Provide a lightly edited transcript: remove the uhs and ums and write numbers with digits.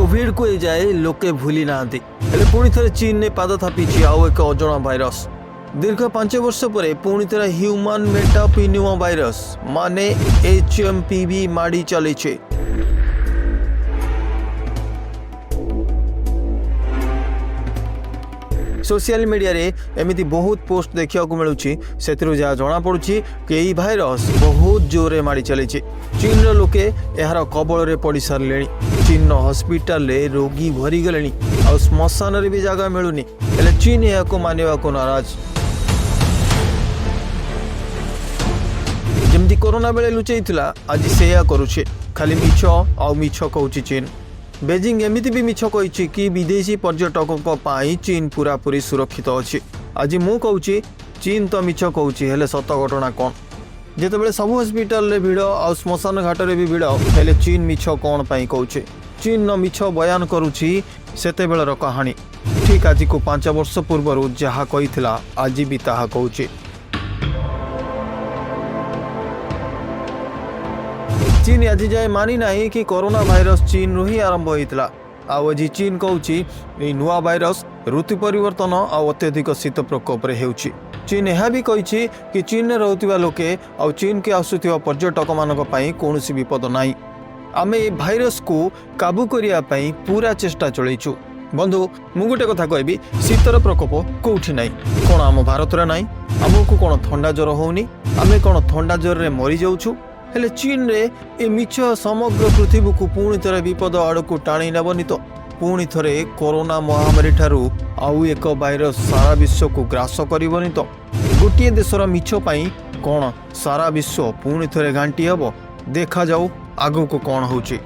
Covid को जाए लोके भूली ना पुणी थे चीन ने पाद थापी आउ एक अजणा भाइरस दीर्घ 5 वर्ष पर पुणी थे ह्यूमन मेटापेनिया भाइरस माने HMPV माड़ी चली सोशल मीडिया रे एमिति बहुत पोस्ट देखा मिलूँ से जहाँ जना पड़ी कि यही भाइरस बहुत जोरे माड़ी चली चीन लोके यार कबल में पड़ सारे चीन हस्पिटाल रोगी भरी गले आ श्मशान भी जगह मिलूनी हेले चीन या मानवा को नाराज जमती कोरोना बेले लुचेला आज से करुचे खाली मिछ आ मिछ कहूँ चीन बेजिंग एमिति भी मिछ कही कि विदेशी पर्यटकों चीन पूरा पूरी सुरक्षित अच्छी आज मु कहूँ चीन तो मिछ कहूँ हेले सत घटना कौन जिते सब हस्पिटाल भिड़ आ श्मशान घाट भी भिड़ हेले चीन मिछ कौन पाई कहूँ चीन न मिछ बयान करुच्ची सेते बेलर कहानी ठीक आज को 5 वर्ष पूर्व जहाँ कही आज भी ताहा कहूँ चीन आज जाए मानी ना कि कोरोना भाइरस चीन रु ही आरंभ होता आज चीन कहूँ नुआ भाइरस ऋतु परिवर्तन आ अत्यधिक शीत प्रकोप चीन यह भी कही कि चीन में रोकवा लोके आ चीन के आसुवा पर्यटक मान कौन विपद ना आम ए भाइरस को काबू करने पूरा चेष्टा चलु बंधु मु गोटे कथा कहबी शीतर प्रकोप कौटी ना कौन आम भारत में ना आमको कौन थंडा ज्वर होनी आम कौन थंडा ज्वर में मरी जाऊँ हेले चीन रे ए मिछ समग्र पृथ्वी को पुणी थे विपद आड़ को टाणी नबनी तो पुणी थे कोरोना महामारी ठारू आउ एक भाइरस सारा विश्व को ग्रास करबनी तो गोटे देशर मिछ पाई कौन सारा विश्व पुणी थे घांटी हब देखा जाऊ आगु को कौन होची।